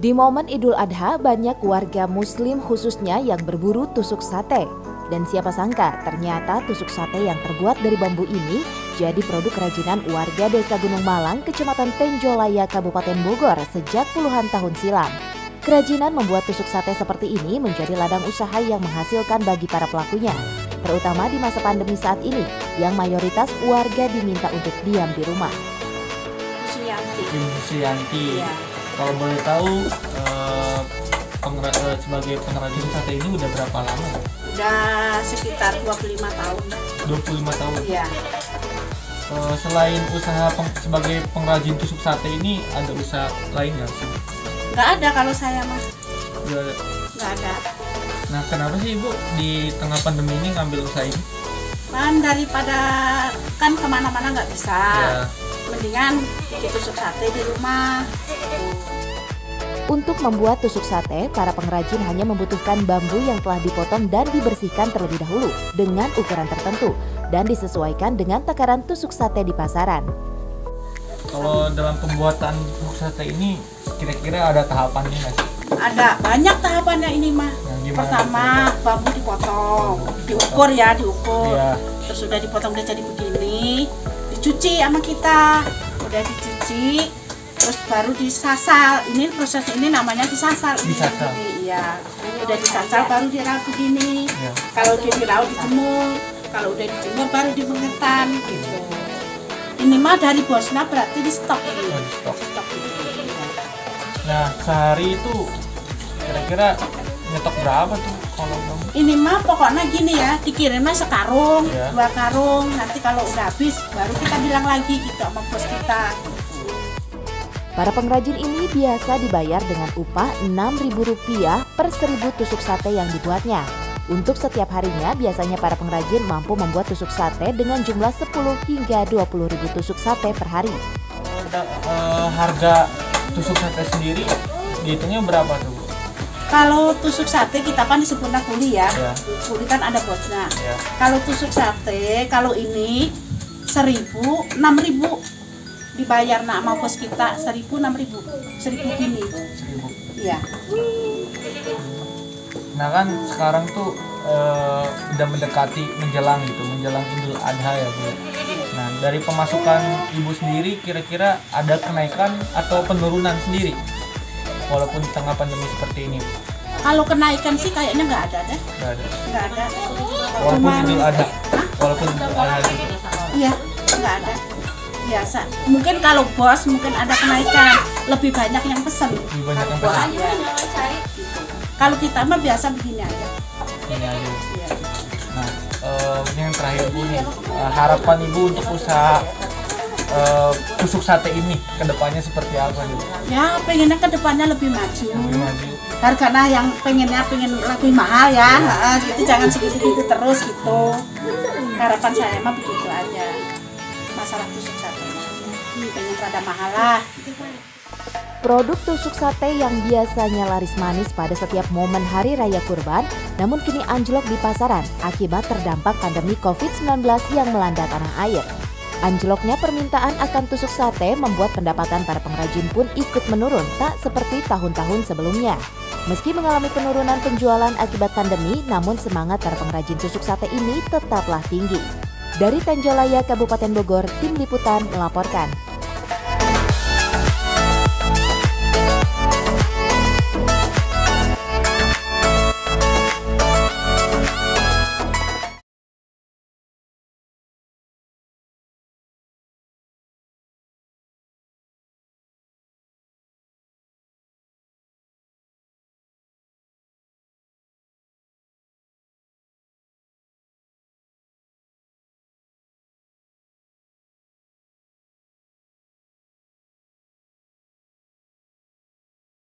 Di momen Idul Adha, banyak warga muslim khususnya yang berburu tusuk sate. Dan siapa sangka ternyata tusuk sate yang terbuat dari bambu ini jadi produk kerajinan warga Desa Gunung Malang, Kecamatan Tenjolaya, Kabupaten Bogor sejak puluhan tahun silam. Kerajinan membuat tusuk sate seperti ini menjadi ladang usaha yang menghasilkan bagi para pelakunya, terutama di masa pandemi saat ini yang mayoritas warga diminta untuk diam di rumah. Suyanti. Ya. Kalau boleh tahu sebagai pengrajin sate ini udah berapa lama? Udah sekitar 25 tahun. 25 tahun? Iya. Selain usaha sebagai pengrajin tusuk sate ini, ada usaha lain nggak sih? Nggak ada kalau saya mas. Nggak ada. Nah, kenapa sih Ibu di tengah pandemi ini ngambil usaha ini? Kan daripada kan kemana-mana nggak bisa. Ya. Mendingan bikin tusuk sate di rumah. Untuk membuat tusuk sate, para pengrajin hanya membutuhkan bambu yang telah dipotong dan dibersihkan terlebih dahulu dengan ukuran tertentu dan disesuaikan dengan takaran tusuk sate di pasaran. Kalau dalam pembuatan tusuk sate ini kira-kira ada tahapannya nggak sih? Ada banyak tahapannya ini mah. Pertama bambu dipotong, diukur. Ya. Terus sudah dipotong udah jadi begini, dicuci sama kita, udah dicuci. Terus baru disasal. Ini proses ini namanya disasal. Disasal. Iya. Udah disasal baru diraup begini. Ya. Kalau dia diraup dijemur, kalau udah dijemur baru dimengetan gitu. Ini mah dari bosnya berarti di stok ini. Stok gitu. Nah, sehari itu kira-kira nyetok berapa tuh kalau kamu? Ini mah pokoknya gini ya, dikirimnya sekarung, 2 karung. Nanti kalau udah habis baru kita bilang lagi gitu sama bos kita. Para pengrajin ini biasa dibayar dengan upah Rp6.000 per 1.000 tusuk sate yang dibuatnya. Untuk setiap harinya, biasanya para pengrajin mampu membuat tusuk sate dengan jumlah 10 hingga 20.000 tusuk sate per hari. Harga tusuk sate sendiri dihitungnya berapa tuh? Kalau tusuk sate kita kan disebutnya kuli ya. Kuli kan ada bosnya. Kalau tusuk sate, kalau ini 1.000, 6.000. Dibayar sama bos kita 1.000, 6.000, 1.000 gini. 1.000. Iya. Nah kan sekarang tuh udah mendekati menjelang Idul Adha ya Bu. Nah dari pemasukan Ibu sendiri kira-kira ada kenaikan atau penurunan sendiri walaupun di tengah pandemi seperti ini? Kalau kenaikan sih kayaknya nggak ada deh. Nggak ada. Walaupun Idul Adha. Walaupun Idul Adha juga. Iya, nggak ada. Biasa. Mungkin kalau bos mungkin ada kenaikan, lebih banyak yang pesen. Lebih banyak yang pesen. Ya. Kalau kita mah biasa begini aja. Begini aja. Ya. Nah, yang terakhir Bu nih, harapan Ibu untuk usaha tusuk sate ini kedepannya seperti apa nih? Ya, pengennya kedepannya lebih maju. Lebih maju. Karena yang pengen lebih mahal ya, gitu jangan segitu-gitu terus gitu. Harapan saya mah begitu aja. Masalah tusuk sate pengen pada mahal lah. Produk tusuk sate yang biasanya laris manis pada setiap momen Hari Raya Kurban, namun kini anjlok di pasaran akibat terdampak pandemi COVID-19 yang melanda tanah air. Anjloknya permintaan akan tusuk sate membuat pendapatan para pengrajin pun ikut menurun, tak seperti tahun-tahun sebelumnya. Meski mengalami penurunan penjualan akibat pandemi, namun semangat para pengrajin tusuk sate ini tetaplah tinggi. Dari Tenjolaya, Kabupaten Bogor, Tim Liputan melaporkan.